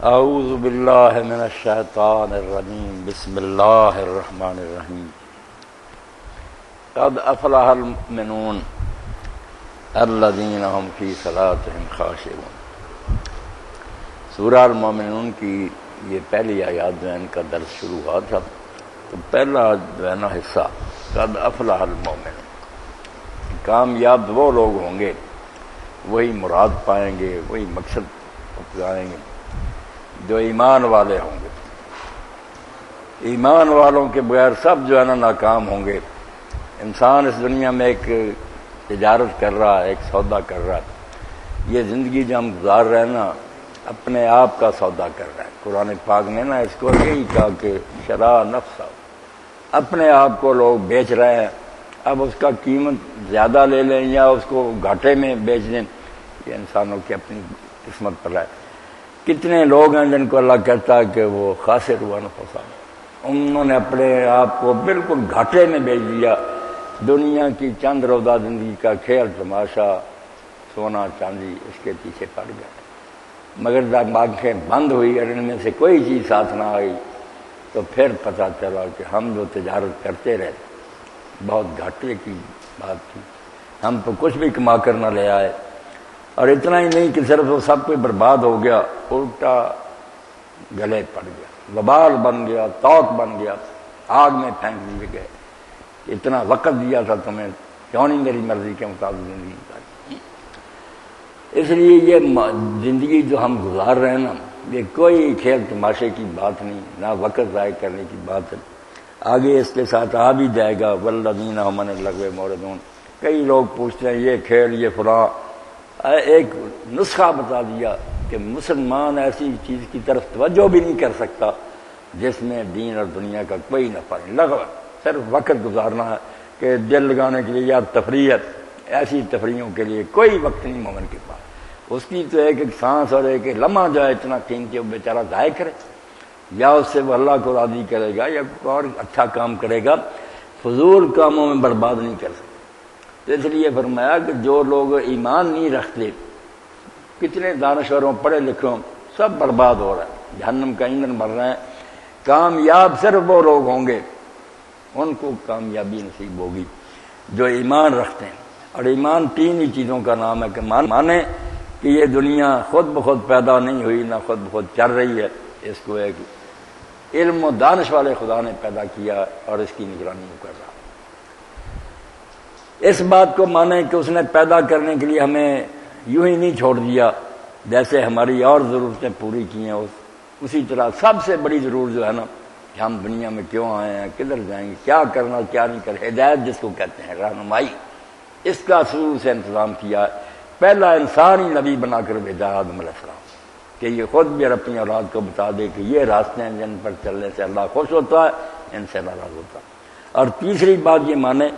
اعوذ باللہ من الشیطان الرجیم بسم اللہ الرحمن الرحیم قد افلح المؤمنون الذین هم فی صلاتهم خاشعون۔ سورہ المومنون کی یہ پہلی آیات جو ہے ان کا درس شروع ہوا تھا، تو پہلا جو ہے نا حصہ قد افلح المؤمنون، کامیاب وہ لوگ ہوں گے، وہی مراد پائیں گے، وہی مقصد پائیں گے جو ایمان والے ہوں گے۔ ایمان والوں کے بغیر سب جو ہے نا ناکام ہوں گے۔ انسان اس دنیا میں ایک تجارت کر رہا ہے، ایک سودا کر رہا ہے۔ یہ زندگی جو ہم گزار رہے ہیں نا، اپنے آپ کا سودا کر رہا ہے۔ قرآن پاک نے نا اس کو یہی کہا کہ شرع نفس، اپنے آپ کو لوگ بیچ رہے ہیں۔ اب اس کا قیمت زیادہ لے لیں یا اس کو گھاٹے میں بیچ دیں، یہ انسانوں کی اپنی قسمت پر ہے۔ کتنے لوگ ہیں جن کو اللہ کہتا ہے کہ وہ خاسر ہوا نفسا، انہوں نے اپنے آپ کو بالکل گھاٹے میں بیچ دیا۔ دنیا کی چند روزہ زندگی کا کھیل تماشا، سونا چاندی، اس کے پیچھے پڑ گئے، مگر جب آنکھیں بند ہوئی اور ان میں سے کوئی چیز ساتھ نہ آئی تو پھر پتہ چلا کہ ہم جو تجارت کرتے رہے بہت گھاٹے کی بات تھی، ہم تو کچھ بھی کما کر نہ لے آئے۔ اور اتنا ہی نہیں کہ صرف وہ سب کوئی برباد ہو گیا، الٹا گلے پڑ گیا، وبال بن گیا، توق بن گیا، آگ میں پھینک دیے گئے۔ اتنا وقت دیا تھا تمہیں، کیوں نہیں میری مرضی کے مطابق زندگی گزاری؟ اس لیے یہ زندگی جو ہم گزار رہے ہیں نا، یہ کوئی کھیل تماشے کی بات نہیں، نہ وقت ضائع کرنے کی بات ہے۔ آگے اس کے ساتھ آ بھی جائے گا والذین هم عن اللغو معرضون۔ کئی لوگ پوچھتے ہیں یہ کھیل، یہ فلاں، ایک نسخہ بتا دیا کہ مسلمان ایسی چیز کی طرف توجہ بھی نہیں کر سکتا جس میں دین اور دنیا کا کوئی نفع نہیں۔ لغو صرف وقت گزارنا ہے کہ دل لگانے کے لیے یا تفریح، ایسی تفریحوں کے لیے کوئی وقت نہیں مومن کے پاس۔ اس کی تو ایک ایک سانس اور ایک ایک لمحہ جو ہے اتنا قیمتی وہ بیچارہ ضائع کرے، یا اس سے وہ اللہ کو راضی کرے گا یا اور اچھا کام کرے گا، فضول کاموں میں برباد نہیں کر سکتا۔ تو اس لیے فرمایا کہ جو لوگ ایمان نہیں رکھتے، کتنے دانشوروں پڑھے لکھوں سب برباد ہو رہا ہے، جہنم کا ایندھن بن رہے ہیں۔ کامیاب صرف وہ لوگ ہوں گے، ان کو کامیابی نصیب ہوگی جو ایمان رکھتے ہیں۔ اور ایمان تین ہی چیزوں کا نام ہے کہ مانے کہ یہ دنیا خود بخود پیدا نہیں ہوئی، نہ خود بخود چل رہی ہے، اس کو ایک علم و دانش والے خدا نے پیدا کیا اور اس کی نگرانی کر رہا۔ اس بات کو مانے کہ اس نے پیدا کرنے کے لیے ہمیں یوں ہی نہیں چھوڑ دیا، جیسے ہماری اور ضرورتیں پوری کی ہیں، اسی طرح سب سے بڑی ضرورت جو ہے نا کہ ہم دنیا میں کیوں آئے ہیں، کدھر جائیں گے، کیا کرنا کیا نہیں کرنا، ہدایت جس کو کہتے ہیں، رہنمائی، اس کا شروع سے انتظام کیا ہے۔ پہلا انسان ہی نبی بنا کر بھیجا آدم علیہ السلام کہ یہ خود بھی اپنی اولاد کو بتا دے کہ یہ راستے ہیں جن پر چلنے سے اللہ خوش ہوتا ہے، ان سے ناراض ہوتا ہے۔ اور تیسری بات یہ مانے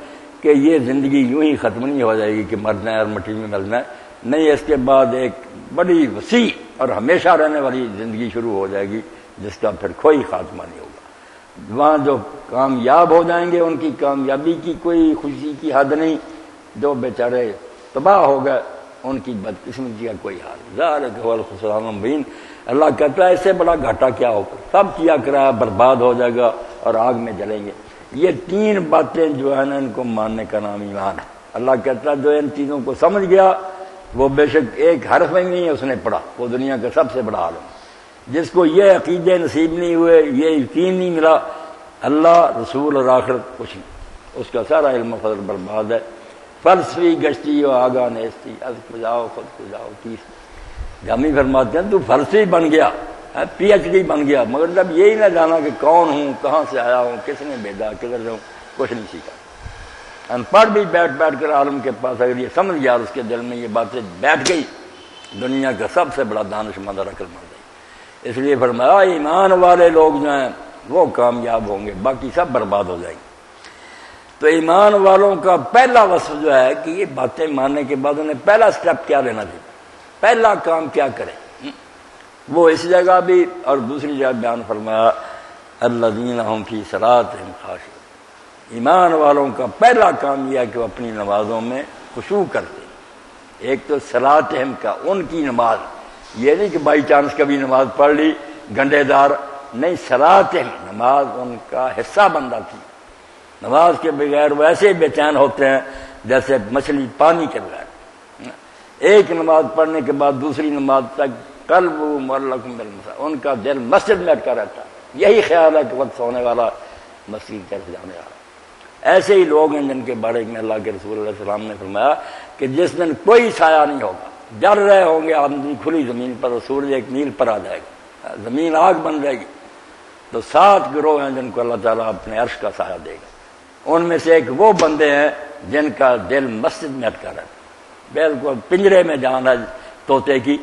کہ یہ زندگی یوں ہی ختم نہیں ہو جائے گی کہ مرنا ہے اور مٹی میں ملنا ہے، نہیں، اس کے بعد ایک بڑی وسیع اور ہمیشہ رہنے والی زندگی شروع ہو جائے گی جس کا پھر کوئی خاتمہ نہیں ہوگا۔ وہاں جو کامیاب ہو جائیں گے ان کی کامیابی کی کوئی خوشی کی حد نہیں، جو بیچارے تباہ ہو گئے ان کی بدقسمتی کا کوئی حال نہیں۔ ذالک هو الخسران المبین۔ اللہ کہتا ہے اس سے بڑا گھاٹا کیا ہوگا، سب کیا کرا برباد ہو جائے گا اور آگ میں جلیں گے۔ یہ تین باتیں جو ہے نا ان کو ماننے کا نام ایمان ہے۔ اللہ کہتا ہے جو ان چیزوں کو سمجھ گیا وہ بے شک ایک حرف میں نہیں ہے اس نے پڑھا، وہ دنیا کا سب سے بڑا عالم۔ جس کو یہ عقیدے نصیب نہیں ہوئے، یہ یقین نہیں ملا اللہ رسول اور آخرت کچھ نہیں، اس کا سارا علم و فضل برباد ہے۔ فلسفی گشتی و آگاہ نیستی، از کو جاؤ خود کو جاؤ کیس۔ جامی فرماتے ہیں تو فلسفی بن گیا، پی ایچ ڈی بن گیا، مگر جب یہی نہ جانا کہ کون ہوں، کہاں سے آیا ہوں، کس نے بھیجا، کدھر جاؤں، کچھ نہیں سیکھا۔ ان پڑھ بھی بیٹھ کر عالم کے پاس اگر یہ سمجھ گیا اور اس کے دل میں یہ باتیں بیٹھ گئی، دنیا کا سب سے بڑا دانش مند اور عقل مند ہے۔ اس لیے فرمایا ایمان والے لوگ جو ہیں وہ کامیاب ہوں گے، باقی سب برباد ہو جائیں گے۔ تو ایمان والوں کا پہلا وصف جو ہے کہ یہ باتیں ماننے کے بعد انہیں پہلا سٹیپ کیا لینا چاہیے، پہلا کام کیا کریں، وہ اس جگہ بھی اور دوسری جگہ بیان فرمایا الذین هم فی صلاتهم خاشعون۔ ایمان والوں کا پہلا کام یہ ہے کہ وہ اپنی نمازوں میں خشوع کرتے ہیں۔ ایک تو صلاتهم کا، ان کی نماز، یہ نہیں کہ بائی چانس کبھی نماز پڑھ لی گنڈے دار نہیں، صلاۃ نماز ان کا حصہ بنتا تھی. نماز کے بغیر وہ ایسے بے چین ہوتے ہیں جیسے مچھلی پانی کے بغیر. ایک نماز پڑھنے کے بعد دوسری نماز تک قلب معلق بالمساجد، ان کا دل مسجد میں اٹکا رہتا ہے. یہی خیال ہے کہ وقت ہونے والا مسجد طرف جانے والا. ایسے ہی لوگ ہیں جن کے بارے میں اللہ کے رسول علیہ السلام نے فرمایا کہ جس دن کوئی سایہ نہیں ہوگا، ڈر رہے ہوں گے آدمی کھلی زمین پر، سورج 1 میل پر آ جائے گا، زمین آگ بن جائے گی. تو 7 گروہ ہیں جن کو اللہ تعالیٰ اپنے عرش کا سایہ دے گا. ان میں سے ایک وہ بندے ہیں جن کا دل مسجد میں اٹکا رہتا ہے. بالکل پنجرے میں جان ہے طوطے کی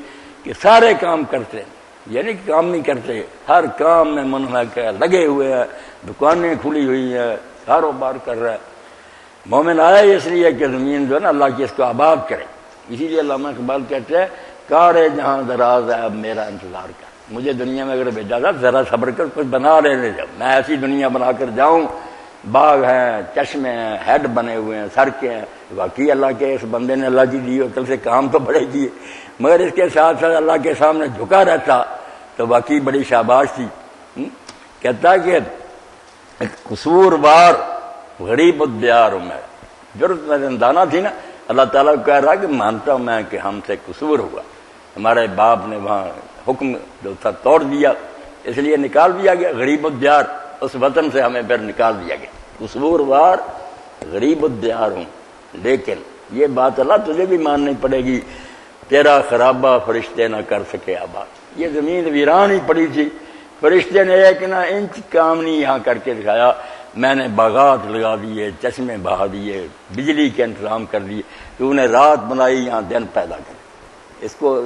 کہ سارے کام کرتے ہیں، یعنی کہ کام نہیں کرتے، ہر کام میں منہمک ہے، لگے ہوئے ہیں، دکانیں کھلی ہوئی ہیں، کاروبار کر رہا ہے. مومن آیا اس لیے کہ زمین جو ہے نا اللہ کی اس کو آباد کرے. اسی لیے علامہ اقبال کہتے ہیں کارے جہاں دراز ہے اب میرا انتظار کر. مجھے دنیا میں اگر بھیجا تھا ذرا صبر کر کچھ بنا لینے جاؤ، میں ایسی دنیا بنا کر جاؤں، باغ ہیں، چشمے ہیں، ہیڈ بنے ہوئے ہیں، سڑکیں ہیں. واقعی اللہ کے اس بندے نے اللہ کی دی عقل سے کام تو بڑے کیے، مگر اس کے ساتھ ساتھ اللہ کے سامنے جھکا رہتا تو واقعی بڑی شاباش تھی. کہتا کہ قصور وار غریب الدیار ہوں میں، ضرورت میں زندانہ تھی نا، اللہ تعالیٰ کو کہہ رہا کہ مانتا ہوں میں کہ ہم سے قصور ہوا، ہمارے باپ نے وہاں حکم جو تھا توڑ دیا، اس لیے نکال دیا گیا. غریب الدیار، اس وطن سے ہمیں پھر نکال دیا گیا. قصور وار غریب الدیار ہوں، لیکن یہ بات اللہ تجھے بھی ماننی پڑے گی، تیرا خرابہ فرشتے نہ کر سکے آباد. یہ زمین ویران ہی پڑی تھی، فرشتے نے ایک نہ انچ کام نہیں یہاں کر کے دکھایا. میں نے باغات لگا دیے، چشمے بہا دیے، بجلی کے انتظام کر دیے، تو نے رات بنائی یہاں دن پیدا کر. اس کو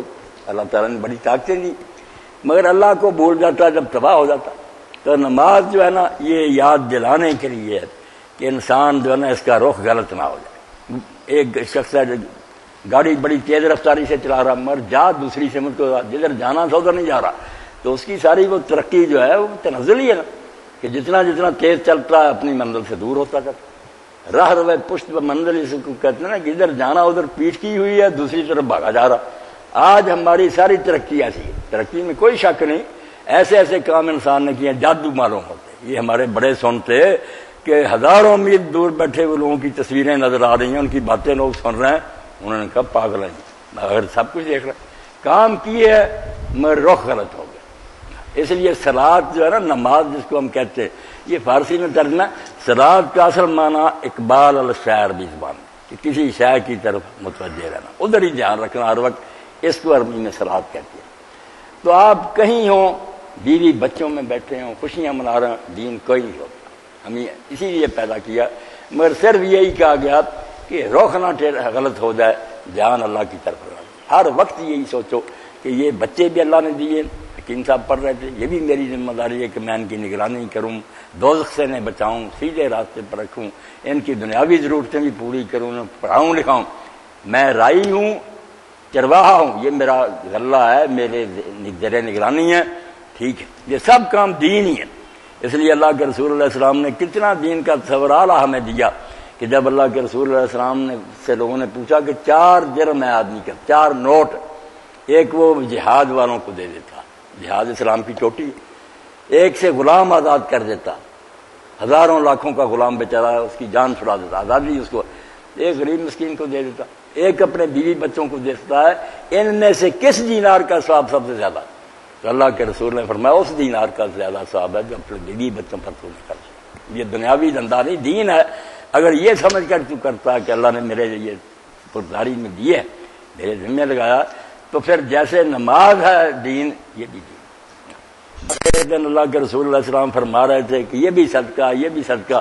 اللہ تعالیٰ نے بڑی طاقتیں دی، مگر اللہ کو بھول جاتا جب تباہ ہو جاتا. تو نماز جو ہے نا یہ یاد دلانے کے لیے ہے کہ انسان جو ہے نا اس کا رخ غلط نہ ہو جائے. ایک شخص ہے گاڑی بڑی تیز رفتاری سے چلا رہا، مگر جا دوسری سمت کو، جدھر جانا تھا ادھر نہیں جا رہا، تو اس کی ساری وہ ترقی جو ہے وہ تنزل ہی ہے نا، کہ جتنا جتنا تیز چلتا ہے اپنی منزل سے دور ہوتا جاتا. راہ روے پشت منزل اس کو کہتے ہیں نا کہ ادھر جانا ادھر پیٹ کی ہوئی ہے، دوسری طرف بھاگا جا رہا. آج ہماری ساری ترقی ایسی ہے، ترقی میں کوئی شک نہیں، ایسے ایسے کام انسان نے کیے جادو معلوم ہوتے. یہ ہمارے بڑے سنتے کہ ہزاروں میل دور بیٹھے ہوئے لوگوں کی تصویریں نظر آ رہی ہیں، ان کی باتیں لوگ سن رہے ہیں. انہوں نے کہا پاگل ہیں، اگر سب کچھ دیکھ رہے کام کیے مگر رخ غلط ہو گیا. اس لیے صلاۃ جو ہے نا نماز جس کو ہم کہتے ہیں، یہ فارسی میں ترجمہ صلاۃ کا اصل معنی اقبال الشعر بھی زبان، کہ کسی شے کی طرف متوجہ رہنا، ادھر ہی دھیان رکھنا ہر وقت، اس کو عربی میں صلاۃ کہتے ہیں. تو آپ کہیں ہوں، بیوی بچوں میں بیٹھے ہوں، خوشیاں منا رہے ہیں، دین کوئی نہیں ہوتا. ہمیں اسی لیے پیدا کیا، مگر صرف یہی کہا گیا کہ رخ نہ غلط ہو جائے، دھیان اللہ کی طرف رہنا. ہر وقت یہی سوچو کہ یہ بچے بھی اللہ نے دیے، حکیم صاحب پڑھ رہے تھے، یہ بھی میری ذمہ داری ہے کہ میں ان کی نگرانی کروں، دوزخ سے انہیں بچاؤں، سیدھے راستے پر رکھوں، ان کی دنیاوی ضرورتیں بھی پوری کروں، پڑھاؤں لکھاؤں. میں رائی ہوں، چرواہا ہوں، یہ میرا غلہ ہے، میرے زیر نگرانی ہے. ٹھیک ہے، یہ سب کام دین ہی ہے. اس لیے اللہ کے رسول علیہ السلام نے کتنا دین کا تصور اعلیٰ ہمیں دیا کہ جب اللہ کے رسول علیہ السلام نے سے لوگوں نے پوچھا کہ 4 جرم ہے آدمی کا، 4 نوٹ، ایک وہ جہاد والوں کو دے دیتا، جہاد اسلام کی چوٹی، ایک سے غلام آزاد کر دیتا، ہزاروں لاکھوں کا غلام بیچارہ اس کی جان چھڑا دیتا، آزادی اس کو، ایک غریب مسکین کو دے دیتا، ایک اپنے بیوی بچوں کو دیتا ہے. ان میں سے کس دینار کا ثواب سب سے زیادہ؟ تو اللہ کے رسول نے فرمایا اس دینار کا زیادہ ثواب ہے جو اپنے بیوی بچوں پر تو نہیں کرتا. یہ دنیاوی دھندا نہیں، دین ہے. اگر یہ سمجھ کر تو کرتا ہے کہ اللہ نے میرے لیے پرداری میں دیے، میرے ذمہ لگایا، تو پھر جیسے نماز ہے دین، یہ بھی دین. ایک دن اللہ کے رسول علیہ السلام فرما رہے تھے کہ یہ بھی صدقہ، یہ بھی صدقہ.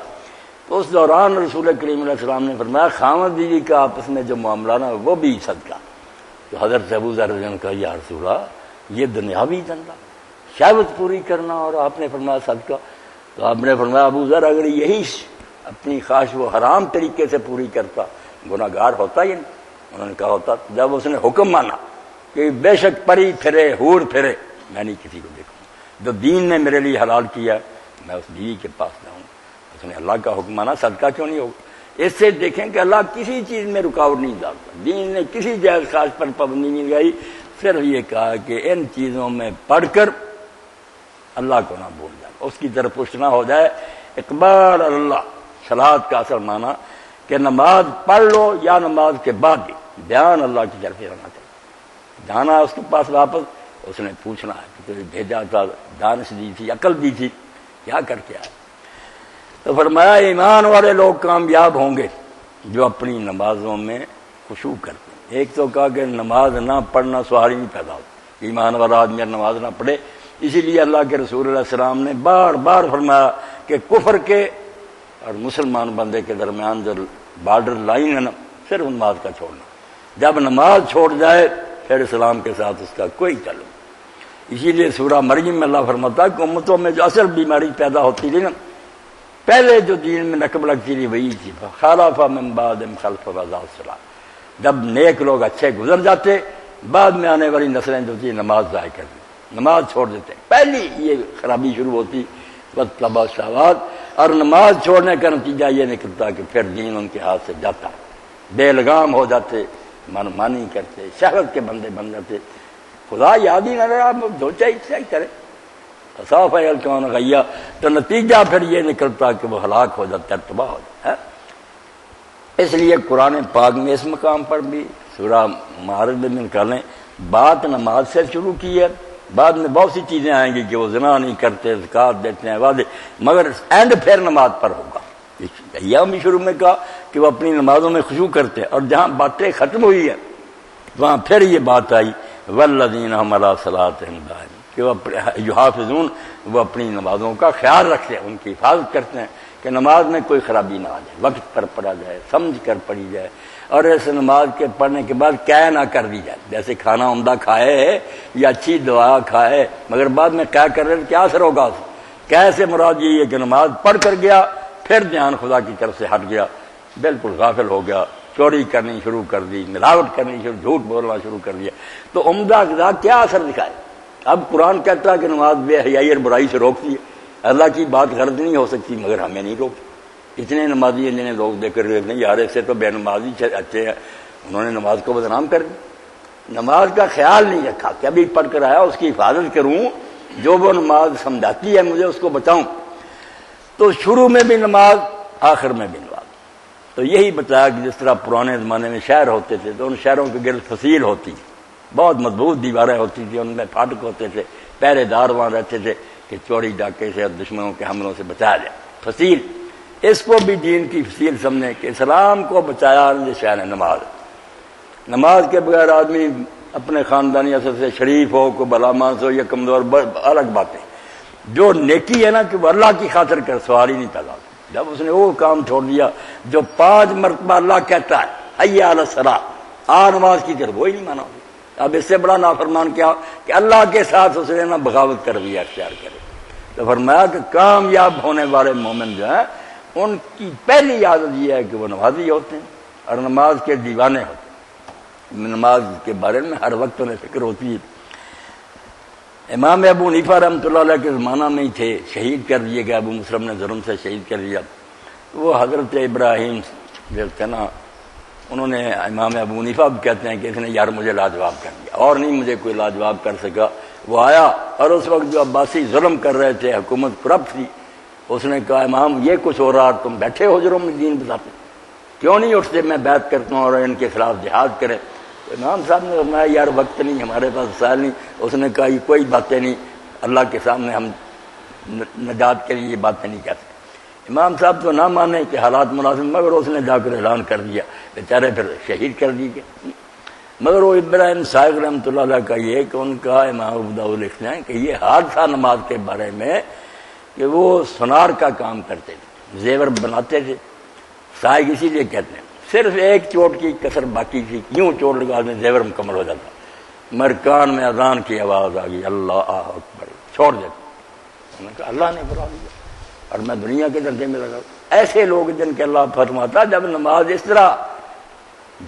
تو اس دوران رسول کریم علیہ السلام نے فرمایا خاوند بیوی کا آپس میں جو معاملہ نا وہ بھی صدقہ. تو حضرت ابو ذر نے کہا یا رسول اللہ یہ دنیاوی دھندا، شہوت پوری کرنا، اور آپ نے فرمایا صدقہ. تو آپ نے فرمایا ابو ذر اگر یہی اپنی خواہش وہ حرام طریقے سے پوری کرتا گناہ گار ہوتا ہی نہیں. انہوں نے کہا ہوتا. جب اس نے حکم مانا کہ بے شک پری پھرے حور پھرے میں نہیں کسی کو دیکھوں، جو دین نے میرے لیے حلال کیا میں اس بیوی کے پاس جاؤں. اس نے اللہ کا حکم مانا، صدقہ کیوں نہیں ہوگا؟ اس سے دیکھیں کہ اللہ کسی چیز میں رکاوٹ نہیں ڈالتا. دین نے کسی جائز خواہش پر پابندی نہیں لگائی. صرف یہ کہا کہ ان چیزوں میں پڑھ کر اللہ کو نہ بھول جائے، اس کی طرف پشت نہ ہو جائے۔ اقبال اللہ صلاۃ کا اصل معنی کہ نماز پڑھ لو یا نماز کے بعد بھی دھیان اللہ کی طرف رہنا چاہیے۔ جانا اس کے پاس واپس، اس نے پوچھنا ہے کہ تجھے بھیجا تھا، دانش دی تھی، عقل دی تھی، کیا کر کے آئے؟ تو فرمایا ایمان والے لوگ کامیاب ہوں گے جو اپنی نمازوں میں خشوع کرتے ہیں۔ ایک تو کہا کہ نماز نہ پڑھنا سوال ہی نہیں پیدا ہوتا، ایمان والا آدمی نماز نہ پڑھے۔ اسی لیے اللہ کے رسول علیہ السلام نے بار بار فرمایا کہ کفر کے اور مسلمان بندے کے درمیان جو بارڈر لائن ہے نا، صرف نماز کا چھوڑنا۔ جب نماز چھوڑ جائے پھر اسلام کے ساتھ اس کا کوئی تعلق۔ اسی لیے سورہ مریم میں اللہ فرماتا ہے کہ امتوں میں جو اصل بیماری پیدا ہوتی تھی نا، پہلے جو دین میں نقب لگتی تھی وہی تھی، خلف من بعدہم خلف اضاعوا الصلاۃ۔ جب نیک لوگ اچھے گزر جاتے، بعد میں آنے والی نسلیں جو تھی نماز ضائع کر دی، نماز چھوڑ دیتے، پہلی یہ خرابی شروع ہوتی واتبعوا الشہوات۔ اور نماز چھوڑنے کا نتیجہ یہ نکلتا کہ پھر دین ان کے ہاتھ سے جاتا، بے لگام ہو جاتے، من مانی کرتے، شہوت کے بندے بن جاتے، خدا یاد ہی نہ رہا، جو چاہیے کرے، صاف ہے کون غیا۔ تو نتیجہ پھر یہ نکلتا کہ وہ ہلاک ہو جاتا ہے، تباہ ہو جاتا ہے۔ اس لیے قرآن پاک میں اس مقام پر بھی سورہ معارج میں نکالیں، بات نماز سے شروع کی ہے، بعد میں بہت سی چیزیں آئیں گی کہ وہ زنا نہیں کرتے، زکات دیتے ہیں، وعدے، مگر اینڈ پھر نماز پر ہوگا۔ یہاں بھی شروع میں کہا کہ وہ اپنی نمازوں میں خشوع کرتے ہیں، اور جہاں باتیں ختم ہوئی ہے وہاں پھر یہ بات آئی والذین هم علی صلاتہم دائمون، کہ وہ یحافظون، وہ اپنی نمازوں کا خیال رکھتے ہیں، ان کی حفاظت کرتے ہیں کہ نماز میں کوئی خرابی نہ آ جائے، وقت پر پڑھا جائے، سمجھ کر پڑھی جائے، اور ایسے نماز کے پڑھنے کے بعد قے نہ کر دی جائے۔ جیسے کھانا عمدہ کھائے یا اچھی دعا کھائے مگر بعد میں قے کر رہے تو کیا اثر ہوگا؟ قے سے مراد یہ ہے کہ نماز پڑھ کر گیا، پھر دھیان خدا کی طرف سے ہٹ گیا، بالکل غافل ہو گیا، چوری کرنی شروع کر دی، ملاوٹ کرنی شروع، جھوٹ بولنا شروع کر دیا، تو عمدہ غذا کیا اثر دکھائے؟ اب قرآن کہتا ہے کہ نماز بے حیائی اور برائی سے روکتی ہے، اللہ کی بات غلط نہیں ہو سکتی مگر ہمیں نہیں روکتی۔ اتنے نمازی ہیں جنہیں لوگ دیکھ کر نہیں یار اس سے تو بے نمازی اچھے ہیں، انہوں نے نماز کو بدنام کر دی، نماز کا خیال نہیں رکھا کہ ابھی پڑھ کر آیا اس کی حفاظت کروں، جو وہ نماز سمجھاتی ہے مجھے اس کو بچاؤں۔ تو شروع میں بھی نماز، آخر میں بھی نماز۔ تو یہی بتایا کہ جس طرح پرانے زمانے میں شہر ہوتے تھے تو ان شہروں کے گرد فصیل ہوتی تھی، بہت مضبوط دیواریں ہوتی تھی، ان میں پھاٹک ہوتے تھے، پہرے دار وہاں رہتے تھے کہ چوری ڈاکے سے اور دشمنوں کے حملوں سے بچایا جائے۔ فصیل، اس کو بھی دین کی فصیل سمجھیں کہ اسلام کو بچایا شہر ہے نماز۔ نماز کے بغیر آدمی اپنے خاندانی اثر سے شریف ہو، کو بلا مانس ہو یا کمزور، الگ باتیں۔ جو نیکی ہے نا کہ وہ اللہ کی خاطر کر، سوال ہی نہیں پیدا ہوتا۔ جب اس نے وہ کام چھوڑ دیا جو 5 مرتبہ اللہ کہتا ہے حی علی الصلاۃ، آ نماز کی طرف، وہی نہیں مانا۔ اب اس سے بڑا نافرمان کیا کہ اللہ کے ساتھ اس نے نا بغاوت کر دیا، اختیار کرے۔ تو فرمایا کہ کامیاب ہونے والے مومن جو ہیں ان کی پہلی عادت یہ ہے کہ وہ نمازی ہوتے ہیں اور نماز کے دیوانے ہوتے ہیں، نماز کے بارے میں ہر وقت انہیں فکر ہوتی ہے۔ امام ابو حنیفہ رحمۃ اللہ علیہ کے زمانہ میں ہی تھے، شہید کر دیے گئے، ابو مسلم نے ظلم سے شہید کر دیا۔ وہ حضرت ابراہیم جو تھے نا، انہوں نے امام ابو حنیفہ بھی کہتے ہیں کہ اس نے یار مجھے لاجواب کر دیا، اور نہیں مجھے کوئی لاجواب کر سکا۔ وہ آیا اور اس وقت جو عباسی ظلم کر رہے تھے، حکومت کرپٹ تھی، اس نے کہا امام یہ کچھ ہو رہا، تم بیٹھے حجروں میں دین بتاتے، کیوں نہیں اٹھتے میں بیعت کرتا ہوں اور ان کے خلاف جہاد کریں؟ امام صاحب نے فرمایا یار وقت نہیں، ہمارے پاس وسائل نہیں۔ اس نے کہا یہ کوئی باتیں نہیں، اللہ کے سامنے ہم نجات کے لیے یہ باتیں نہیں کہتے۔ امام صاحب تو نہ مانے کہ حالات مناسب، مگر اس نے جا کر اعلان کر دیا، بیچارے پھر شہید کر دیے گئے۔ مگر وہ ابراہیم صاحب رحمۃ اللہ علیہ کا یہ کہ ان کا امام ابو داؤد لکھتے ہیں کہ یہ حادثہ نماز کے بارے میں کہ وہ سونار کا کام کرتے تھے، زیور بناتے تھے، سائق اسی لیے کہتے ہیں۔ صرف ایک چوٹ کی کسر باقی تھی، یوں چوٹ لگا دیں زیور مکمل ہو جاتا، مرکان میں اذان کی آواز آ گئی، اللہ اکبر، چھوڑ دیتے۔ انہوں نے کہا اللہ نے بلا دیا اور میں دنیا کے دھندے میں لگا۔ ایسے لوگ جن کے اللہ فرماتا جب نماز اس طرح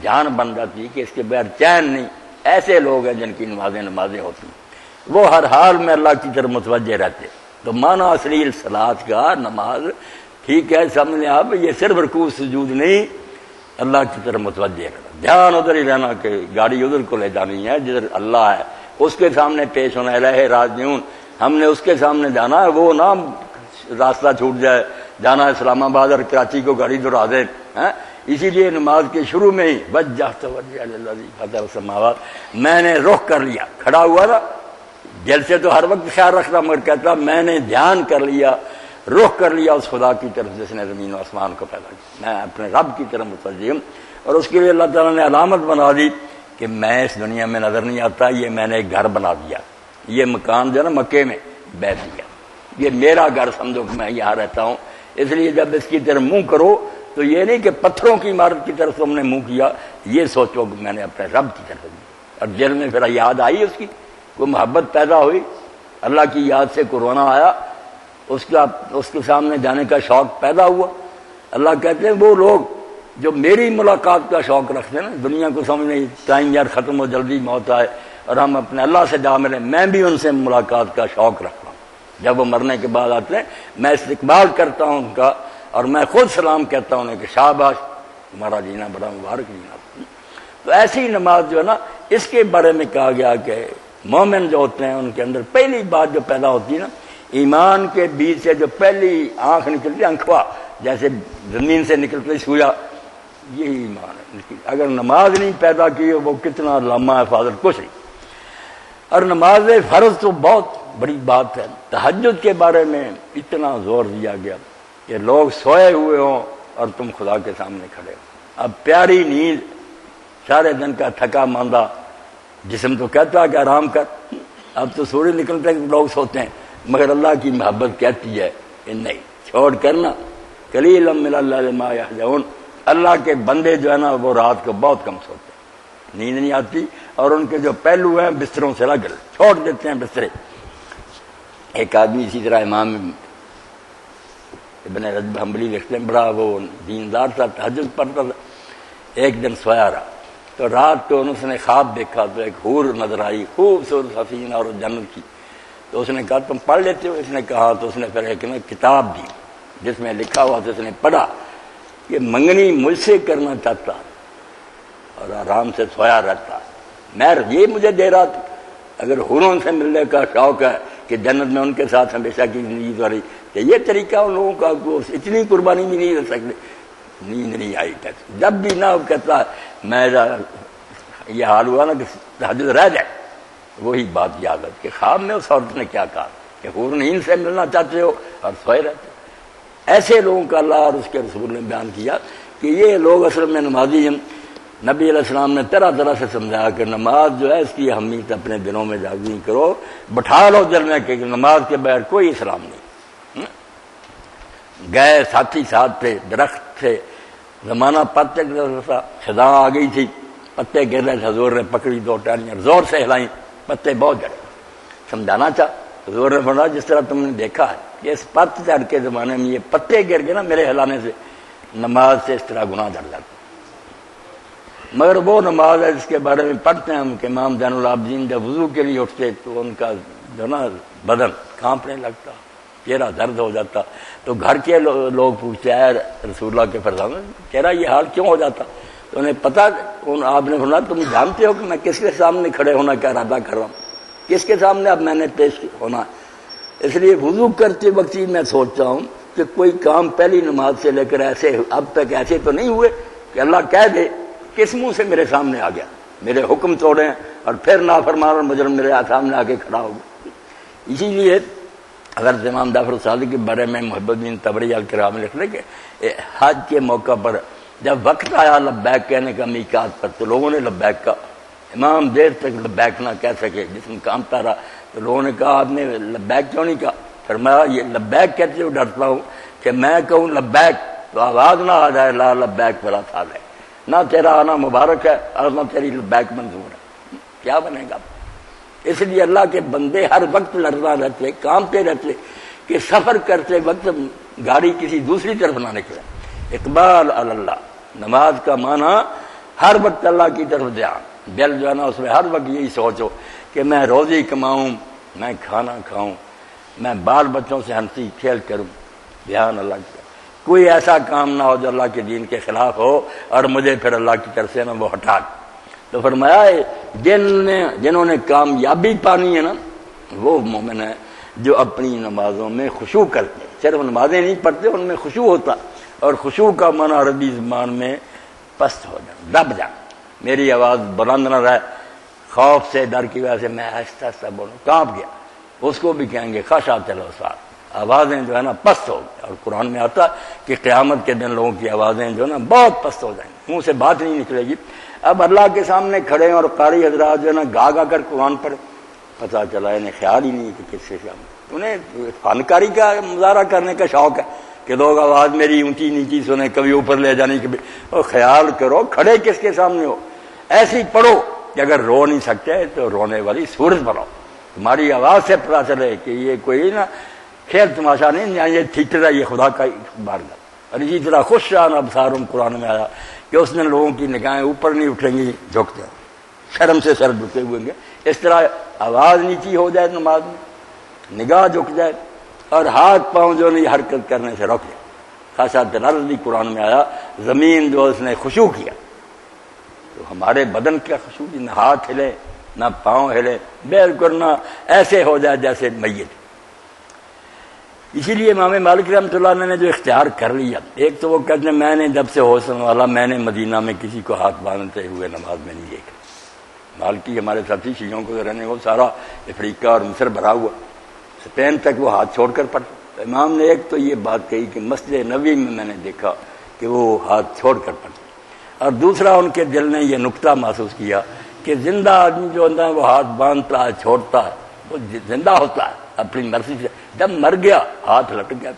جان بن جاتی کہ اس کے بغیر چین نہیں، ایسے لوگ ہیں جن کی نمازیں ہوتی ہیں، وہ ہر حال میں اللہ کی طرف متوجہ رہتے۔ تو معنی اصلی صلاۃ کا نماز ٹھیک ہے، سمجھ لیں آپ، یہ صرف رکوع سجود نہیں، اللہ کی طرف متوجہ رہنا، دھیان ادھر ہی رہنا کہ گاڑی ادھر کو لے جانی ہے جدھر اللہ ہے، اس کے سامنے پیش ہونا، الہ راجعون، ہم نے اس کے سامنے جانا ہے، وہ نہ راستہ چھوٹ جائے، جانا ہے اسلام آباد اور کراچی کو گاڑی دورا دے. اسی لیے نماز کے شروع میں ہی وجہت وجہی للذی فطر السماوات، میں نے رخ کر لیا، کھڑا ہوا نا، دل سے تو ہر وقت خیال رکھتا، مگر کہتا میں نے دھیان کر لیا، رخ کر لیا اس خدا کی طرف جس نے زمین و آسمان کو پیدا کیا، میں اپنے رب کی طرف متوجہ ہوں. اور اس کے لیے اللہ تعالیٰ نے علامت بنا دی کہ میں اس دنیا میں نظر نہیں آتا، یہ میں نے ایک گھر بنا دیا، یہ مکان جو ہے نا مکے میں بیٹھ دیا، یہ میرا گھر سمجھو کہ میں یہاں رہتا ہوں. اس لیے جب اس کی طرف منہ کرو تو یہ نہیں کہ پتھروں کی عمارت کی طرف تم نے منہ کیا، یہ سوچو کہ میں نے اپنے رب کی طرف دی. اور دل میں پھر یاد آئی، اس کی کوئی محبت پیدا ہوئی، اللہ کی یاد سے کورونا آیا، اس کے سامنے جانے کا شوق پیدا ہوا. اللہ کہتے ہیں وہ لوگ جو میری ملاقات کا شوق رکھتے ہیں نا، دنیا کو سمجھ نہیں ٹائم یار ختم ہو، جلدی موت آئے اور ہم اپنے اللہ سے جا ملیں، میں بھی ان سے ملاقات کا شوق رکھتا ہوں. جب وہ مرنے کے بعد آتے ہیں میں استقبال کرتا ہوں ان کا، اور میں خود سلام کہتا ہوں انہیں کہ شاباش تمہارا جینا بڑا مبارک جینا. تو ایسی نماز جو ہے نا، اس کے بارے میں کہا گیا کہ مومن جو ہوتے ہیں ان کے اندر پہلی بات جو پیدا ہوتی ہے نا، ایمان کے بیچ سے جو پہلی آنکھ نکلتی ہے، انکھوا جیسے زمین سے نکلتی سویا، یہی ایمان ہے. اگر نماز نہیں پیدا کی وہ کتنا لمحہ حفاظت کچھ نہیں. اور نماز فرض تو بہت بڑی بات ہے. تہجد کے بارے میں اتنا زور دیا گیا کہ لوگ سوئے ہوئے ہوں اور تم خدا کے سامنے کھڑے ہو. اب پیاری نیند، سارے دن کا تھکا ماندہ جسم تو کہتا ہے کہ آرام کر، اب تو سورج نکلتے ہیں لوگ سوتے ہیں، مگر اللہ کی محبت کہتی ہے کہ نہیں، چھوڑ کرنا. قلیلا من اللیل ما یہجعون، اللہ کے بندے جو ہے نا وہ رات کو بہت کم سوتے ہیں، نیند نہیں آتی، اور ان کے جو پہلو ہیں بستروں سے لگ چھوڑ دیتے ہیں بسترے. ایک آدمی اسی طرح امام ابن رجب حنبلی لکھتے ہیں، بڑا وہ دیندار تھا، تہجد پڑھتا تھا. ایک دن سویا رہا تو رات کو اس نے خواب دیکھا تو ایک حور نظر آئی، خوبصورت حسین اور جنت کی. تو اس نے کہا تم پڑھ لیتے ہو؟ اس نے کہا. تو اس نے پھر ایک کتاب دی جس میں لکھا ہوا تھا، اس نے پڑھا کہ منگنی مجھ سے کرنا چاہتا اور آرام سے سویا رہتا، میں یہ مجھے دے رہا تھا. اگر حوروں سے ملنے کا شوق ہے کہ جنت میں ان کے ساتھ ہمیشہ کی زندگی گزاری، کہ یہ طریقہ ان لوگوں کا اتنی قربانی بھی نہیں رہ سکتے. نیند نہیں آئی تک، جب بھی نہ کہتا میرا یہ حال ہوا نا کہ تہجد رہ جائے، وہی بات یاد ہے کہ خواب میں اس عورت نے کیا کہا کہ حور نیند سے ملنا چاہتے ہو اور سوئے رہتے. ایسے لوگوں کا اللہ اور اس کے رسول نے بیان کیا کہ یہ لوگ اصل میں نمازی ہیں. نبی علیہ السلام نے طرح طرح سے سمجھایا کہ نماز جو ہے اس کی اہمیت اپنے دلوں میں جاگزی کرو، بٹھا لو دل میں کہ نماز کے بغیر کوئی اسلام نہیں. گئے ساتھی ساتھ تھے، درخت تھے، زمانہ پتے تھا، خزاں آ گئی تھی، پتے گر رہے تھے، حضور نے پکڑی، دو ٹہنیاں زور سے ہلائیں، پتے بہت جڑے. سمجھانا چاہ حضور نے فرمایا جس طرح تم نے دیکھا ہے کہ اس پت چڑھ کے زمانے میں یہ پتے گر گئے نا میرے ہلانے سے، نماز سے اس طرح گناہ جڑ جاتا. مگر وہ نماز ہے جس کے بارے میں پڑھتے ہیں ہم کہ امام زین العابدین جب وضو کے لیے اٹھتے تو ان کا جو نا بدن کانپنے لگتا، چہرہ درد ہو جاتا. تو گھر کے لوگ پوچھتے ہیں رسول اللہ کے فرزند چہرہ یہ حال کیوں ہو جاتا؟ تو انہیں پتا، آپ نے فرمایا تم جانتے ہو کہ میں کس کے سامنے کھڑے ہونا کا ارادہ کر رہا ہوں، کس کے سامنے اب میں نے پیش ہونا. اس لیے وضو کرتے وقت ہی میں سوچتا ہوں کہ کوئی کام پہلی نماز سے لے کر ایسے اب تک ایسے تو نہیں ہوئے کہ اللہ کہہ دے کس منہ سے میرے سامنے آ گیا، میرے حکم توڑے اور پھر نافرمان اور مجرم میرے سامنے آ کے کھڑا ہو گیا. اسی لیے اگر امام جعفر صادق کے بارے میں محبت بن تبری الکرام لکھ لیں کہ حج کے موقع پر جب وقت آیا لبیک کہنے کا میقات پر تو لوگوں نے لبیک کہا. امام دیر تک لبیک نہ کہہ سکے، جسم کامتا رہا، تو لوگوں نے کہا آپ نے لبیک کیوں نہیں کہا؟ فرمایا یہ لبیک کہتے ہوئے ڈرتا ہوں کہ میں کہوں لبیک تو آواز نہ آ جائے لا لبیک ولا سعدیک، نہ تیرا آنا مبارک ہے اور نہ تیری لبیک منظور ہے، کیا بنے گا؟ اس لیے اللہ کے بندے ہر وقت لڑنا رہتے، کامتے رہتے کہ سفر کرتے وقت گاڑی کسی دوسری طرف نہ نکلے. اقبال اللہ، نماز کا معنی ہر وقت اللہ کی طرف دھیان، دل جو ہے نا اس میں ہر وقت یہی سوچو کہ میں روزی کماؤں، میں کھانا کھاؤں، میں بال بچوں سے ہنسی کھیل کروں، دھیان اللہ کا. کوئی ایسا کام نہ ہو جو اللہ کے دین کے خلاف ہو اور مجھے پھر اللہ کی طرف سے نا وہ ہٹا دے۔ تو فرمایا جنہوں نے کامیابی پانی ہے نا وہ مومن ہے جو اپنی نمازوں میں خشوع کرتے ہیں، صرف نمازیں نہیں پڑھتے، ان میں خشوع ہوتا، اور خشوع کا معنی عربی زبان میں پست ہو جانا، دب جانا، میری آواز بلند نہ رہے، خوف سے ڈر کی وجہ سے میں آہستہ آہستہ بولوں، کانپ گیا، اس کو بھی کہیں گے خشعت الاصوات، آوازیں جو ہے نا پست ہو گئی۔ اور قرآن میں آتا کہ قیامت کے دن لوگوں کی آوازیں جو ہے نا بہت پست ہو جائیں گی، منہ سے بات نہیں نکلے گی۔ اب اللہ کے سامنے کھڑے اور قاری حضرات جو ہے نا گا گا کر قرآن پڑھے، پتہ چلا انہیں خیال ہی نہیں کہ کس سے سامنے، انہیں فنکاری کا مظاہرہ کرنے کا شوق ہے کہ لوگ آواز میری اونچی نیچی سنیں، کبھی اوپر لے جانے کبھی، اور خیال کرو کھڑے کس کے سامنے ہو، ایسی پڑھو کہ اگر رو نہیں سکتے تو رونے والی صورت بناؤ، تمہاری آواز سے پتہ چلے کہ یہ کوئی نا کھیل تماشا نہیں، یہ تھیٹر ہے، یہ خدا کا بارگاہ۔ اور اسی طرح خشعان ابصارہم قرآن میں آیا کہ اس نے لوگوں کی نگاہیں اوپر نہیں اٹھیں گی، جھکتے ہیں، شرم سے سر جھکے ہوئے گے۔ اس طرح آواز نیچی ہو جائے نماز میں، نگاہ جھک جائے، اور ہاتھ پاؤں جو نہیں حرکت کرنے سے روک جائے۔ خاصا الارض بھی قرآن میں آیا، زمین جو اس نے خشوع کیا، تو ہمارے بدن کا خشوع، نہ ہاتھ ہلے نہ پاؤں ہلے، بالکل نہ ایسے ہو جائے جیسے میت۔ اسی لیے امام مالک رحمۃ اللہ علیہ نے جو اختیار کر لیا، ایک تو وہ کہتے ہیں میں نے جب سے ہوش سننے والا میں نے مدینہ میں کسی کو ہاتھ باندھتے ہوئے نماز میں نہیں دیکھا۔ مالکی ہمارے ساتھی شیعوں کو رہنے وہ سارا افریقہ اور مصر بھرا ہوا، اسپین تک وہ ہاتھ چھوڑ کر پڑھتے۔ امام نے ایک تو یہ بات کہی کہ مسجد نبوی میں نے دیکھا کہ وہ ہاتھ چھوڑ کر پڑھتے، اور دوسرا ان کے دل نے یہ نقطہ محسوس کیا کہ زندہ آدمی جو ہوتا ہے وہ ہاتھ باندھتا ہے، چھوڑتا ہے، وہ زندہ ہوتا ہے اپنی مرضی سے، جب مر گیا ہاتھ لٹک گیا،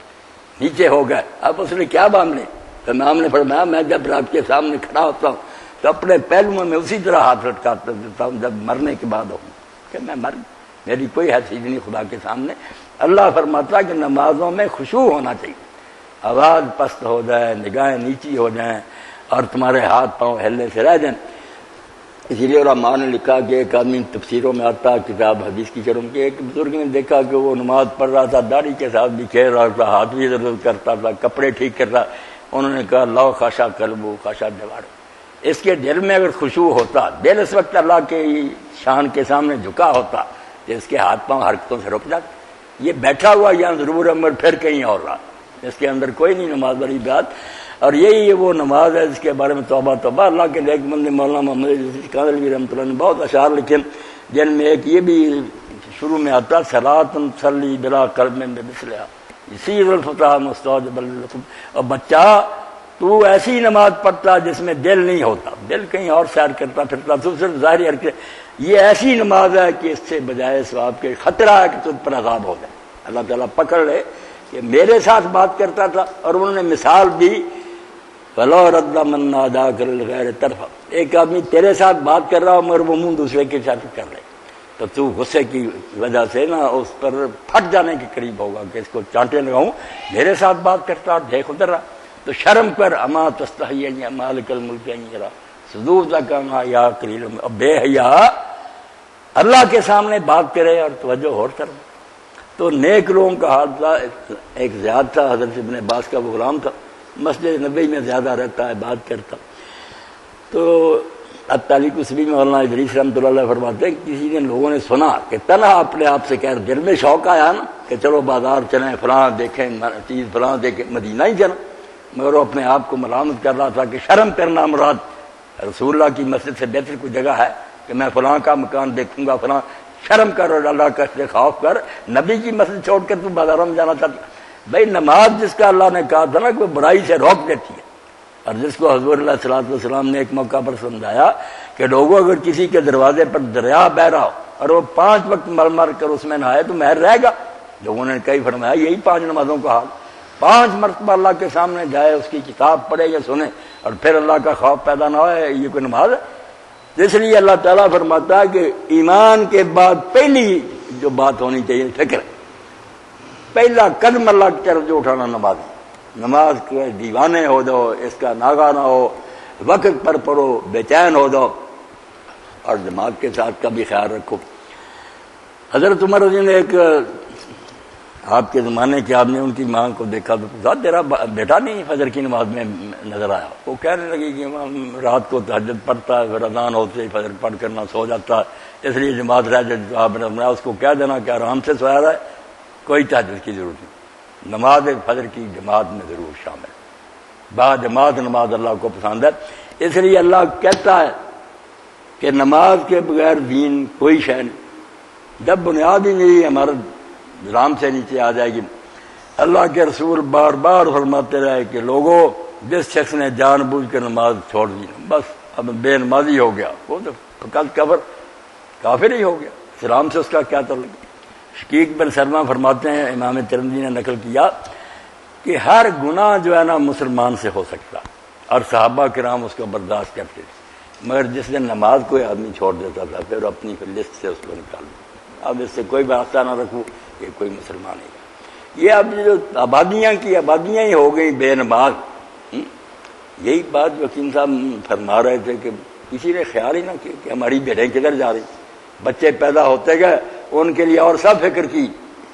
نیچے ہو گئے، اب اس نے کیا باندھنے؟ تو امام نے فرمایا میں جب آپ کے سامنے کھڑا ہوتا ہوں تو اپنے پہلوؤں میں اسی طرح ہاتھ لٹکاتا دیتا ہوں جب مرنے کے بعد ہوں کہ میں مر گیا، میری کوئی حیثیت نہیں خدا کے سامنے۔ اللہ فرماتا کہ نمازوں میں خشوع ہونا چاہیے، آواز پست ہو جائے، نگاہیں نیچی ہو جائیں، اور تمہارے ہاتھ پاؤں ہلنے سے رہ جائیں۔ اسی لیے علماء نے لکھا کہ ایک آدمی تفسیروں میں آتا کتاب حدیث کی شرح کہ ایک بزرگ نے دیکھا کہ وہ نماز پڑھ رہا تھا، داڑھی کے ساتھ بھی کھیل رہا تھا، ہاتھ بھی ادھر ادھر کرتا تھا، کپڑے ٹھیک کر رہا، انہوں نے کہا لو خاشا قلبو خاشا دیوار، اس کے دل میں اگر خشوع ہوتا، دل اس وقت اللہ کے شان کے سامنے جھکا ہوتا تو اس کے ہاتھ پاؤں حرکتوں سے رک جاتے۔ یہ بیٹھا ہوا یہاں ضرور امر پھر کہیں اور رہا، اس کے اندر کوئی نہیں نماز والی بات۔ اور یہی وہ نماز ہے جس کے بارے میں توبہ توبہ اللہ کے نیک بند مولانا محمد کاندھلوی رحمۃ اللہ نے بہت اشعار لکھے، جن میں ایک یہ بھی شروع میں آتا صلاۃ تصلی بلا قلب بمثلھا یسیر الفتح مستوجب الرسول، اور بچہ تو ایسی نماز پڑھتا جس میں دل نہیں ہوتا، دل کہیں اور سیر کرتا پھرتا، تو صرف ظاہری حرکت، یہ ایسی نماز ہے کہ اس سے بجائے ثواب کے خطرہ ہے کہ تجھ پر عذاب ہو جائے، اللہ تعالیٰ پکڑ لے کہ میرے ساتھ بات کرتا تھا۔ اور انہوں نے مثال دی فَلَوْ رَدَّ مَن نَادَاكَ لِلْغَيْرِ طَرْفًا، ایک آدمی تیرے ساتھ بات کر رہا ہو مگر وہ منہ دوسرے کے ساتھ کر لے تو تو غصے کی وجہ سے نا اس پر پھٹ جانے کے قریب ہوگا کہ اس کو چانٹے لگاؤں، میرے ساتھ بات کرتا اور دیکھ ادھر رہا، تو شرم کر اما تستحی ان مالک الملک ان یرا صدور کا یا قلیل، بے حیا اللہ کے سامنے بات کرے اور توجہ اور کر۔ تو نیک لوگوں کا حال تھا، ایک زیاد تھا حضرت ابن عباس کا وہ غلام تھا، مسجد نبوی میں زیادہ رہتا ہے، بات کرتا، تو التعلیق اسوی میں مولانا ادریس رحمۃ اللہ علیہ فرماتے ہیں کسی دن لوگوں نے سنا کہ تنہا اپنے آپ سے کہہ دل میں شوق آیا نا کہ چلو بازار چلیں، فلاں دیکھیں چیز فلاں دیکھیں، مدینہ ہی چلیں، مگر وہ اپنے آپ کو ملامت کر رہا تھا کہ شرم کرنا مراد رسول اللہ کی مسجد سے بہتر کوئی جگہ ہے کہ میں فلاں کا مکان دیکھوں گا، فلاں، شرم کر اور اللہ کا خوف کر، نبی کی مسجد چھوڑ کر تو بازاروں میں جانا چاہتا۔ بھائی نماز جس کا اللہ نے کہا تھا نا کہ وہ برائی سے روک دیتی ہے، اور جس کو حضور اللہ صلی اللہ علیہ وسلم نے ایک موقع پر سمجھایا کہ لوگوں اگر کسی کے دروازے پر دریا بہ رہا ہو اور وہ 5 وقت مر مر کر اس میں نہائے تو مہر رہے گا، لوگوں نے کئی فرمایا یہی 5 نمازوں کا حال، 5 مرتبہ اللہ کے سامنے جائے، اس کی کتاب پڑھے یا سنے اور پھر اللہ کا خوف پیدا نہ ہوئے، یہ کوئی نماز ہے؟ اس لیے اللہ تعالیٰ فرماتا ہے کہ ایمان کے بعد پہلی جو بات ہونی چاہیے فکر، پہلا قدم اللہ کی طرف جو اٹھانا نماز ہے۔ نماز کے دیوانے ہو جاؤ، اس کا ناغہ نہ ہو، وقت پر پڑھو، بے چین ہو جاؤ، اور جماعت کے ساتھ کا بھی خیال رکھو۔ حضرت عمر رضی نے ایک آپ کے زمانے کے آپ نے ان کی ماں کو دیکھا تو ذات تیرا بیٹا نہیں فجر کی نماز میں نظر آیا. وہ کہنے لگی کہ رات کو تہجد پڑھتا ہے، پھر اذان ہوتے ہی فجر پڑھ کر نہ سو جاتا ہے، اس لیے جماعت رہ جائے. تو آپ نے فرمایا اس کو کہہ دینا کہ آرام سے سویا رہا ہے، کوئی تہجد کی ضرورت نہیں، نماز فجر کی جماعت میں ضرور شامل. با جماعت نماز اللہ کو پسند ہے. اس لیے اللہ کہتا ہے کہ نماز کے بغیر دین کوئی شے نہیں. جب بنیاد ہی نہیں ہمارا رام سے نیچے آ جائے گی. اللہ کے رسول بار بار فرماتے رہے کہ لوگوں، جس شخص نے جان بوجھ کر نماز چھوڑ دی بس اب بے نمازی ہو گیا، وہ تو فقط کافر ہی ہو گیا، اسلام سے اس کا کیا تعلق. شقیق بن سلمہ فرماتے ہیں، امام ترمذی نے نقل کیا کہ ہر گناہ جو ہے نا مسلمان سے ہو سکتا، اور صحابہ کرام اس کو برداشت کرتے تھے، مگر جس دن نماز کوئی آدمی چھوڑ دیتا تھا پھر اپنی لسٹ سے اس کو نکال دیا. اب اس سے کوئی واسطہ نہ رکھوں کہ کوئی مسلمان نہیں. یہ اب جو آبادیاں کی آبادیاں ہی ہو گئی بے نماز. یہی بات وکیل صاحب فرما رہے تھے کہ کسی نے خیال ہی نہ کیا کہ ہماری بھیڑیں کدھر جا رہی. بچے پیدا ہوتے گئے، ان کے لیے اور سب فکر کی،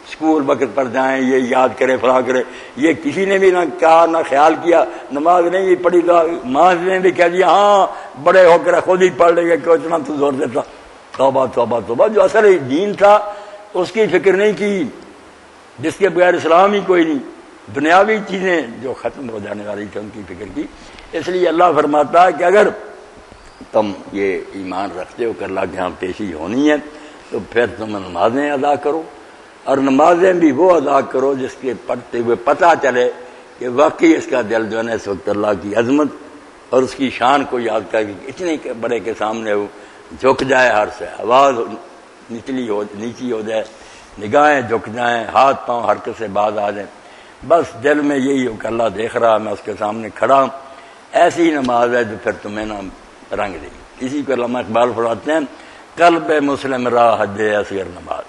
اسکول وقت پر جائیں، یہ یاد کرے فلاں کرے. یہ کسی نے بھی نہ کہا نہ خیال کیا. نماز نہیں بھی پڑھی تو ماں نے بھی کہہ دیا ہاں بڑے ہو کر خود ہی پڑھ لیں گے، کیوں اتنا تو زور دیتا. توبہ توبہ توبہ. جو اصل دین تھا اس کی فکر نہیں کی، جس کے بغیر اسلام ہی کوئی نہیں. دنیاوی چیزیں جو ختم ہو جانے والی تھی ان کی فکر کی. اس لیے اللہ فرماتا ہے کہ اگر تم یہ ایمان رکھتے ہو کہ اللہ کے ہاں پیشی ہونی ہے تو پھر تم نمازیں ادا کرو، اور نمازیں بھی وہ ادا کرو جس کے پڑھتے ہوئے پتہ چلے کہ واقعی اس کا دل جو ہے نا اس وقت اللہ کی عظمت اور اس کی شان کو یاد کر کے اتنے بڑے کے سامنے وہ جھک جائے، ہر سے آواز نیچی ہو جائے، نگاہیں جھک جائیں، ہاتھ پاؤں حرکت سے باز آ جائیں. بس دل میں یہی ہو کہ اللہ دیکھ رہا، میں اس کے سامنے کھڑا ہوں. ایسی نماز ہے جو پھر تمہیں نہ رنگ دے گی. اسی کو علامہ اقبال فرماتے ہیں قلب مسلم را حج اصغر نماز.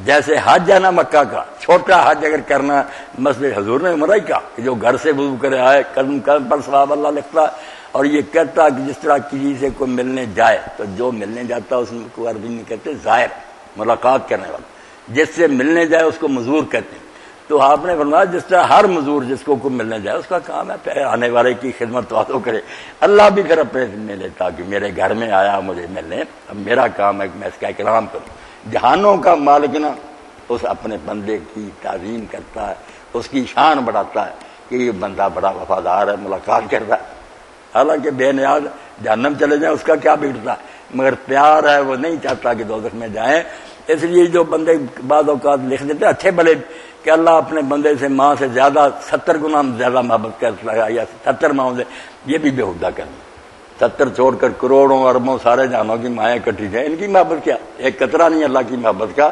جیسے حج ہے نا مکہ کا چھوٹا حج اگر کرنا، مسجد حضور نے عمرہ ہی کہا کہ جو گھر سے وضو کرے آئے قدم قدم پر ثواب اللہ لکھتا. اور یہ کہتا کہ جس طرح کسی سے کوئی ملنے جائے تو جو ملنے جاتا اس کو عربی میں کہتے زائر، ملاقات کرنے والا. جس سے ملنے جائے اس کو مزور کہتے ہیں. تو آپ نے فرمایا جس طرح ہر مزور جس کو کوئی ملنے جائے اس کا کام ہے پہلے آنے والے کی خدمت تو کرے. اللہ بھی پھر اپنے ذمہ لیتا کہ میرے گھر میں آیا مجھے ملنے، اب میرا کام ہے کہ میں اس کا اکرام کروں. جہانوں کا مالک نا اس اپنے بندے کی تعظیم کرتا ہے، اس کی شان بڑھاتا ہے کہ یہ بندہ بڑا وفادار ہے، ملاقات کرتا ہے. حالانکہ بے نیاز جہنم چلے جائیں اس کا کیا بگڑتا ہے، مگر پیار ہے وہ نہیں چاہتا کہ دوزخ میں جائیں. اس لیے جو بندے بعض اوقات لکھ دیتے اچھے بھلے کہ اللہ اپنے بندے سے ماں سے زیادہ 70 گنا زیادہ محبت کرتا ہے یا 70 ماں سے، یہ بھی بےہودہ کرنا. 70 چھوڑ کر کروڑوں اربوں سارے جہانوں کی مائیں اکٹھی جائیں، ان کی محبت کیا، ایک قطرہ نہیں اللہ کی محبت کا.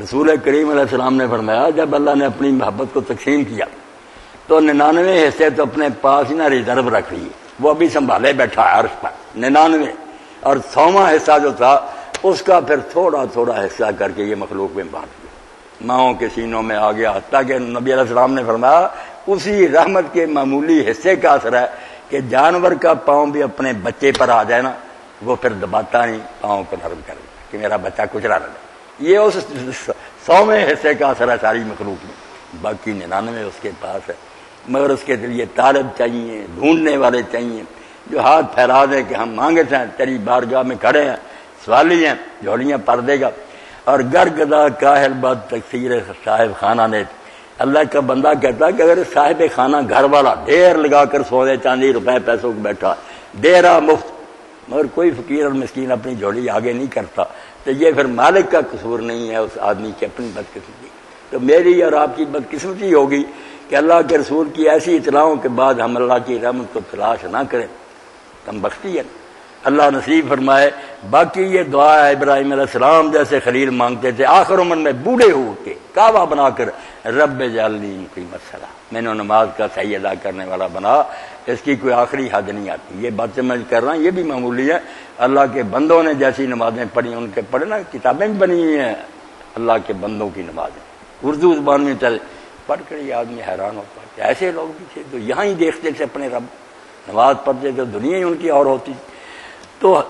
رسول کریم علیہ السلام نے فرمایا جب اللہ نے اپنی محبت کو تقسیم کیا تو 99 حصے تو اپنے پاس ہی نہ ریزرو رکھ لیے، وہ ابھی سنبھالے بیٹھا ہے عرش پر 99، اور 100واں حصہ جو تھا اس کا پھر تھوڑا تھوڑا حصہ کر کے یہ مخلوق میں بانٹ دیا، ماؤں کے سینوں میں آ گیا. حتیٰ کہ نبی علیہ السلام نے فرمایا اسی رحمت کے معمولی حصے کا اثر ہے کہ جانور کا پاؤں بھی اپنے بچے پر آ جائے نا وہ پھر دباتا نہیں، پاؤں کو نرم کر دے کہ میرا بچہ کچلا نہ جائے. یہ اس 100ویں حصے کا اثر ہے ساری مخلوق میں. باقی 99 اس کے پاس ہے، مگر اس کے لیے طالب چاہیے، ڈھونڈنے والے چاہیے جو ہاتھ پھیلا دے کہ ہم مانگے تھے تیری بارگاہ میں کھڑے ہیں، سوالی ہیں، جھولیاں پر دے گا. اور گرگدا کاہل بد تقصیر صاحب خانہ نے، اللہ کا بندہ کہتا ہے کہ اگر صاحب خانہ گھر والا ڈھیر لگا کر سونے چاندی روپے پیسوں کو بیٹھا دے رہا مفت، مگر کوئی فقیر اور مسکین اپنی جھولی آگے نہیں کرتا تو یہ پھر مالک کا قصور نہیں ہے، اس آدمی کی اپنی بدقسمتی. تو میری اور آپ کی بدقسمتی ہوگی کہ اللہ کے رسول کی ایسی اطلاعوں کے بعد ہم اللہ کی رحمت کو تلاش نہ کریں. کم بختی ہے، اللہ نصیب فرمائے. باقی یہ دعا ہے ابراہیم علیہ السلام جیسے خلیل مانگتے تھے، آخر عمر میں بوڑھے ہو کے کعبہ بنا کر رب اجعلنی مقیم الصلاۃ، میں نے نماز کا صحیح ادا کرنے والا بنا. اس کی کوئی آخری حد نہیں آتی. یہ بات سمجھ کر رہا ہوں یہ بھی معمولی ہے. اللہ کے بندوں نے جیسی نمازیں پڑھی ان کے پڑھے نا کتابیں بھی بنی ہوئی ہیں اللہ کے بندوں کی نمازیں اردو زبان میں چلے، پڑھ کر یہ آدمی حیران ہوتا ہے کہ ایسے لوگ بھی تھے تو یہاں ہی دیکھتے تھے اپنے رب، نماز پڑھتے تو دنیا ہی ان کی اور ہوتی. تو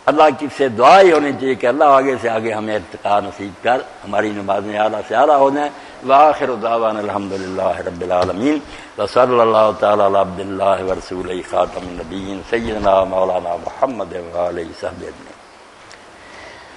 اللہ کی سے دعا ہی ہونی چاہیے کہ اللہ آگے سے آگے ہمیں ارتقاء نصیب کر، ہماری نمازیں اعلیٰ سے اعلیٰ ہو جائیں۔ وآخر دعوانا الحمدللہ رب العالمین، وصلی اللہ تعالی علی عبد اللہ ورسولہ خاتم النبیین سیدنا مولانا محمد وآلہ وصحبہ اجمعین۔